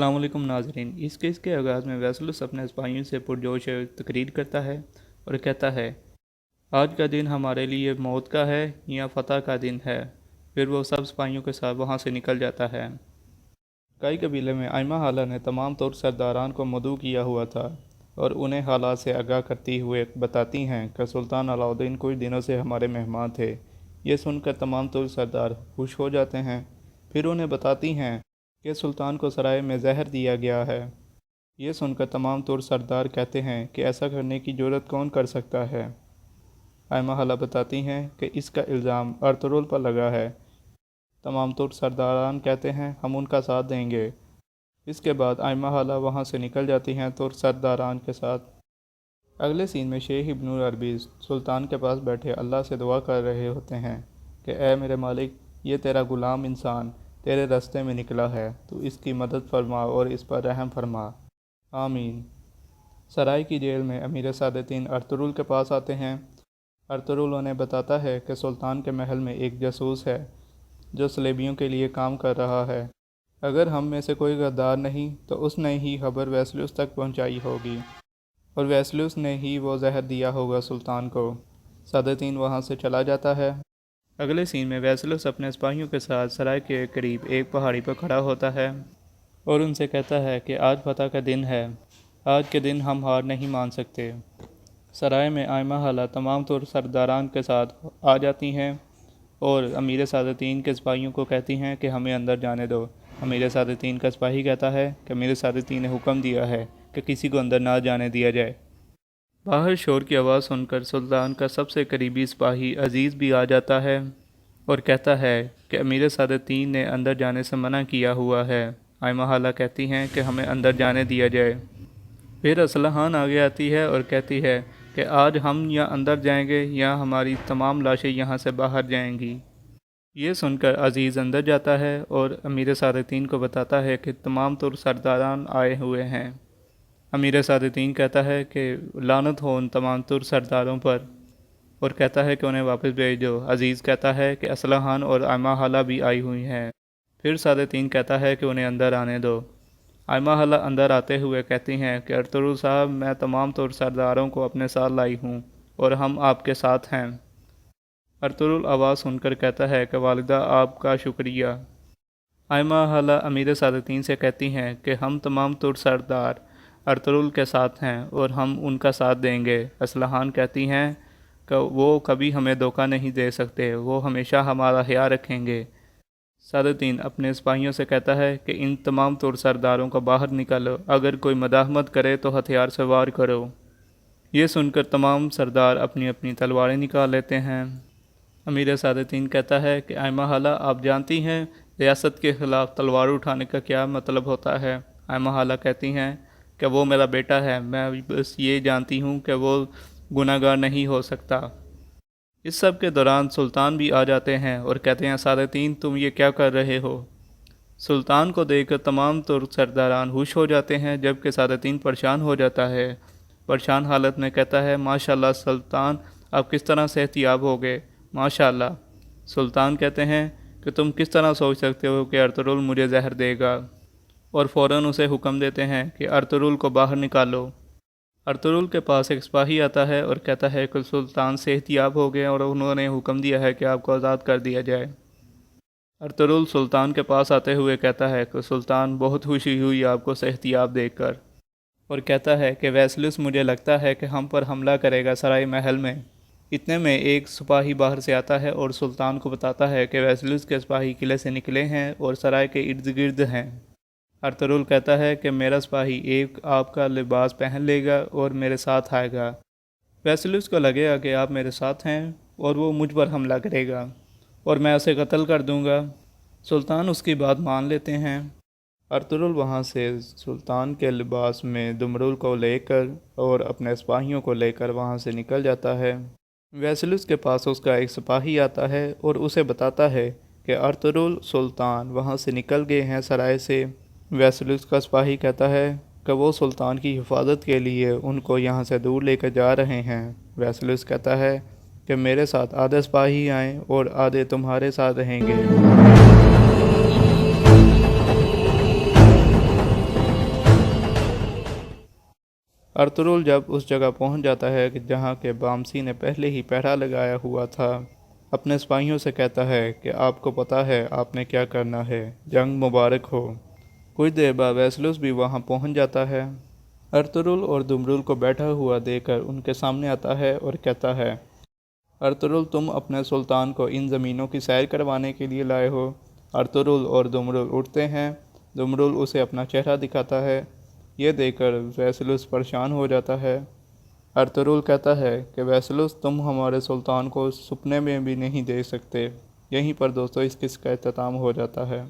अस्सलाम वालेकुम नाज़रीन। इस केस के आगाज़ में वैसलस अपने सिपाहियों से पुरजोश तकरीर करता है और कहता है, आज का दिन हमारे लिए मौत का है या फ़तह का दिन है। फिर वो सब सिपाहियों के साथ वहाँ से निकल जाता है। कई कबीले में आइमा हाला ने तमाम तौर सरदारान को मदऊ किया हुआ था और उन्हें हालात से आगाह करती हुए बताती हैं कि सुल्तान अलाउद्दीन कुछ दिनों से हमारे मेहमान थे। ये सुनकर तमाम तौर सरदार खुश हो जाते हैं। फिर उन्हें बताती हैं कि सुल्तान को सराय में जहर दिया गया है। ये सुनकर तमाम तौर सरदार कहते हैं कि ऐसा करने की जुर्रत कौन कर सकता है। आइमा हाला बताती हैं कि इसका इल्ज़ाम अर्तुगरुल पर लगा है। तमाम तौर सरदारान कहते हैं हम उनका साथ देंगे। इसके बाद आइमा हाला वहाँ से निकल जाती हैं तो सरदारान के साथ। अगले सीन में शेख इब्नुल अरबी सुल्तान के पास बैठे अल्लाह से दुआ कर रहे होते हैं कि ए मेरे मालिक, ये तेरा ग़ुलाम इंसान तेरे रास्ते में निकला है, तो इसकी मदद फरमा और इस पर रहम फरमा, आमीन। सराय की जेल में अमीर सादतीन अर्तुगरुल के पास आते हैं। अर्तुगरुल उन्हें बताता है कि सुल्तान के महल में एक जासूस है जो सलेबियों के लिए काम कर रहा है। अगर हम में से कोई गद्दार नहीं तो उसने ही खबर वैसलस तक पहुंचाई होगी और वैसलस ने ही वो जहर दिया होगा सुल्तान को। सादतीन वहां से चला जाता है। अगले सीन में वैसलस अपने सिपाहियों के साथ सराय के करीब एक पहाड़ी पर खड़ा होता है और उनसे कहता है कि आज फतह का दिन है। आज के दिन हम हार नहीं मान सकते। सराय में आइमा हाला तमाम तौर सरदारान के साथ आ जाती हैं और अमीर सादतीन के सिपाहियों को कहती हैं कि हमें अंदर जाने दो। अमीर सादतीन का सिपाही कहता है कि अमीर सादतीन ने हुक्म दिया है कि किसी को अंदर ना जाने दिया जाए। बाहर शोर की आवाज़ सुनकर सुल्तान का सबसे करीबी सिपाही अजीज़ भी आ जाता है और कहता है कि अमीर सादतीन ने अंदर जाने से मना किया हुआ है। आइमा हाला कहती हैं कि हमें अंदर जाने दिया जाए। फिर असलहान आगे आती है और कहती है कि आज हम या अंदर जाएंगे या हमारी तमाम लाशें यहाँ से बाहर जाएंगी। ये सुनकर अजीज़ अंदर जाता है और अमीर सादतीन को बताता है कि तमाम तुर सरदारान आए हुए हैं। अमीर सादतीन कहता है कि लानत हो उन तमाम तुर सरदारों पर और कहता है कि उन्हें वापस भेज दो। अजीज़ कहता है कि असलहान और आइमा हाला भी आई हुई हैं। फिर सादतीन कहता है कि उन्हें अंदर आने दो। आइमा हाला अंदर आते हुए कहती हैं कि अर्तुगरुल साहब, मैं तमाम तौर सरदारों को अपने साथ लाई हूँ और हम आपके साथ हैं। अर्तुगरुल आवाज़ सुनकर कहता है कि वालिदा आपका शुक्रिया। आइमा हाला अमीर सादतीन से कहती हैं कि हम तमाम तौर सरदार अर्तुगरुल के साथ हैं और हम उनका साथ देंगे। असलहान कहती हैं कि वो कभी हमें धोखा नहीं दे सकते, वो हमेशा हमारा ख्याल रखेंगे। सादतीन अपने सिपाहियों से कहता है कि इन तमाम तौर सरदारों को बाहर निकालो, अगर कोई मदाहमत करे तो हथियार से वार करो। ये सुनकर तमाम सरदार अपनी अपनी तलवारें निकाल लेते हैं। अमीर सादतीन कहता है कि आइमा हाला, आप जानती हैं रियासत के ख़िलाफ़ तलवार उठाने का क्या मतलब होता है। आइमा हाला कहती हैं कि वो मेरा बेटा है, मैं बस ये जानती हूँ कि वो गुनाहगार नहीं हो सकता। इस सब के दौरान सुल्तान भी आ जाते हैं और कहते हैं, सादतीन तुम ये क्या कर रहे हो। सुल्तान को देखकर तमाम तुर्क सरदारान खुश हो जाते हैं, जबकि सादतीन परेशान हो जाता है। परेशान हालत में कहता है, माशाल्लाह सुल्तान, आप किस तरह सेहतियाब हो गए, माशाल्लाह। सुल्तान कहते हैं कि तुम किस तरह सोच सकते हो कि अर्तुगरुल मुझे जहर देगा, और फ़ौरन उसे हुक्म देते हैं कि अर्तुगरुल को बाहर निकालो। अर्तुगरुल के पास एक सिपाही आता है और कहता है कि सुल्तान सेहतियाब हो गए और उन्होंने हुक्म दिया है कि आपको आज़ाद कर दिया जाए। अर्तुगरुल सुल्तान के पास आते हुए कहता है कि सुल्तान, बहुत खुशी हुई आपको सेहतियाब देखकर, और कहता है कि वैसलस मुझे लगता है कि हम पर हमला करेगा सराय महल में। इतने में एक सिपाही बाहर से आता है और सुल्तान को बताता है कि वैसलस के सिपाही किले से निकले हैं और सराय के इर्द गिर्द हैं। अर्तुगरुल कहता है कि मेरा सिपाही एक आपका लिबास पहन लेगा और मेरे साथ आएगा। वैसलस को लगेगा कि आप मेरे साथ हैं और वो मुझ पर हमला करेगा और मैं उसे कत्ल कर दूंगा। सुल्तान उसकी बात मान लेते हैं। अर्तुगरुल वहाँ से सुल्तान के लिबास में दुमरुल को लेकर और अपने सिपाहियों को लेकर वहाँ से निकल जाता है। वैसलस के पास उसका एक सिपाही आता है और उसे बताता है कि अर्तुगरुल सुल्तान वहाँ से निकल गए हैं सराय से। वैसलस का सिपाही कहता है कि वो सुल्तान की हिफाजत के लिए उनको यहाँ से दूर लेकर जा रहे हैं। वैसलस कहता है कि मेरे साथ आधे सिपाही आएँ और आधे तुम्हारे साथ रहेंगे। ارطغرل جب اس جگہ پہنچ جاتا ہے کہ جہاں کے بامسی نے پہلے ہی پہرا لگایا ہوا تھا، اپنے سپاہیوں سے کہتا ہے کہ آپ کو پتہ ہے آپ نے کیا کرنا ہے، جنگ مبارک ہو۔ کچھ دیر بعد ویسلوس بھی وہاں پہنچ جاتا ہے۔ ارطغرل اور دمرل کو بیٹھا ہوا دیکھ کر ان کے سامنے آتا ہے اور کہتا ہے، ارطغرل تم اپنے سلطان کو ان زمینوں کی سیر کروانے کے لیے لائے ہو۔ ارطغرل اور دمرل اٹھتے ہیں۔ دمرل اسے اپنا چہرہ دکھاتا ہے۔ یہ دیکھ کر ویسلوس پریشان ہو جاتا ہے۔ ارطغرل کہتا ہے کہ ویسلوس تم ہمارے سلطان کو سپنے میں بھی نہیں دیکھ سکتے۔ یہیں پر دوستو اس قصے کا اختتام ہو جاتا ہے۔